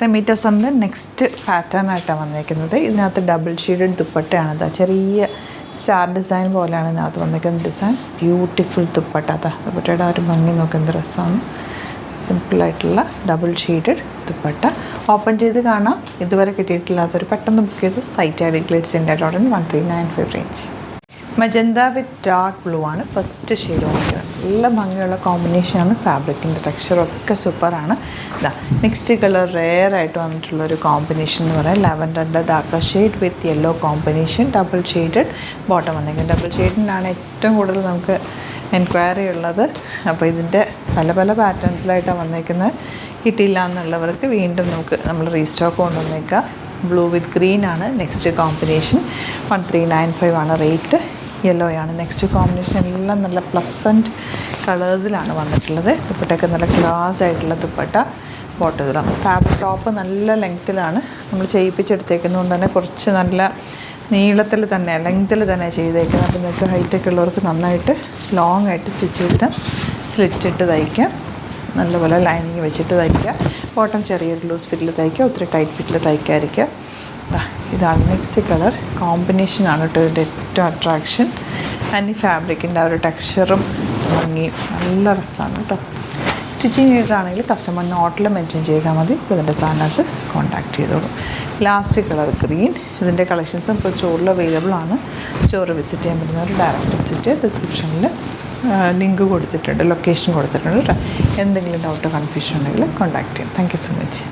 Semi ടസറിൻ്റെ next pattern ആയിട്ടാണ് വന്നിരിക്കുന്നത്. ഇതിനകത്ത് ഡബിൾ ഷെയ്ഡഡ് ദുപ്പട്ടയാണത്. ചെറിയ സ്റ്റാർ ഡിസൈൻ പോലെയാണ് ഇതിനകത്ത് വന്നിരിക്കുന്ന ഡിസൈൻ. ബ്യൂട്ടിഫുൾ ദുപ്പട്ട. ദുപ്പട്ടയുടെ ഒരു ഭംഗി നോക്കുന്ന രസമാണ്. സിമ്പിളായിട്ടുള്ള ഡബിൾ ഷെയ്ഡഡ് ദുപ്പട്ട. ഓപ്പൺ ചെയ്ത് കാണാം. ഇതുവരെ കിട്ടിയിട്ടില്ലാത്തൊരു പെട്ടെന്ന് ബുക്ക് ചെയ്തു. സൈറ്റ് ഐ ഡി ഗ്ലിറ്റ്സിൻ്റെ ഡോട്ടൻ 1395 range. Magenta with dark blue ആണ് ഫസ്റ്റ് ഷെയ്ഡ് വന്നിരിക്കുന്നത്. നല്ല ഭംഗിയുള്ള കോമ്പിനേഷനാണ്. ഫാബ്രിക്കിൻ്റെ ടെക്സ്ചറൊക്കെ സൂപ്പറാണ്. നെക്സ്റ്റ് കളർ റെയർ ആയിട്ട് വന്നിട്ടുള്ളൊരു കോമ്പിനേഷൻ എന്ന് പറയാം. ലാവൻഡറിൻ്റെ dark shade with yellow combination. Double shaded bottom വന്നിരിക്കുന്നത്. ഡബിൾ ഷെയ്ഡിനാണ് ഏറ്റവും കൂടുതൽ നമുക്ക് എൻക്വയറി ഉള്ളത്. അപ്പോൾ ഇതിൻ്റെ പല പല പാറ്റേൺസിലായിട്ടാണ് വന്നിരിക്കുന്നത്. കിട്ടിയില്ല എന്നുള്ളവർക്ക് വീണ്ടും നമ്മൾ റീസ്റ്റോക്ക് കൊണ്ടുവന്നേക്കാം. ബ്ലൂ വിത്ത് ഗ്രീൻ ആണ് നെക്സ്റ്റ് കോമ്പിനേഷൻ. 1395 ആണ് റേറ്റ്. യെല്ലോ ആണ് നെക്സ്റ്റ് കോമ്പിനേഷൻ. എല്ലാം നല്ല പ്ലസൻറ്റ് കളേഴ്സിലാണ് വന്നിട്ടുള്ളത്. ദുപ്പട്ടയൊക്കെ നല്ല ക്ലാസ് ആയിട്ടുള്ള ദുപ്പട്ട. ബോട്ടം ഫാബ്രിക് ടോപ്പ് നല്ല ലെങ്ത്തിലാണ് നമ്മൾ ചെയ്യിപ്പിച്ചെടുത്തേക്കുന്നതുകൊണ്ട് തന്നെ കുറച്ച് നല്ല നീളത്തിൽ തന്നെ ലെങ്ത്തിൽ തന്നെ ചെയ്തേക്കുന്നത്. അപ്പോൾ നിങ്ങൾക്ക് ഹൈറ്റൊക്കെ ഉള്ളവർക്ക് നന്നായിട്ട് ലോങ് ആയിട്ട് സ്റ്റിച്ച് ചെയ്തിട്ട് സ്ലിറ്റ് ഇട്ട് തയ്ക്കാം. നല്ലപോലെ ലൈനിങ് വെച്ചിട്ട് തയ്ക്കുക. ബോട്ടം ചെറിയൊരു ലൂസ് ഫിറ്റിൽ തയ്ക്കുക, ഒത്തിരി ടൈറ്റ് ഫിറ്റിൽ തയ്ക്കാതിരിക്കുക. ഇതാണ് നെക്സ്റ്റ് കളർ കോമ്പിനേഷനാണ് കേട്ടോ ഇതിൻ്റെ ഏറ്റവും അട്രാക്ഷൻ. ആൻഡ് ഈ ഫാബ്രിക്കിൻ്റെ ആ ഒരു ടെക്സ്ചറും ഭംഗിയും നല്ല രസമാണ് കേട്ടോ. സ്റ്റിച്ചിങ് ചെയ്തിട്ടാണെങ്കിൽ കസ്റ്റമർ നോട്ടിൽ മെൻഷൻ ചെയ്താൽ മതി. ഇതിൻ്റെ സാധനസ് കോൺടാക്ട് ചെയ്തോളൂ. Last colour green. ഇതിൻ്റെ കളക്ഷൻസും ഇപ്പോൾ സ്റ്റോറിൽ അവൈലബിൾ ആണ്. സ്റ്റോർ വിസിറ്റ് ചെയ്യാൻ പറ്റുന്നവർ ഡയറക്റ്റ് വിസിറ്റ്. ഡിസ്ക്രിപ്ഷനിൽ ലിങ്ക് കൊടുത്തിട്ടുണ്ട്, ലൊക്കേഷൻ കൊടുത്തിട്ടുണ്ട് കേട്ടോ. എന്തെങ്കിലും ഡൗട്ടോ കൺഫ്യൂഷൻ ഉണ്ടെങ്കിൽ കോൺടാക്ട് ചെയ്യാം. Thank you so much.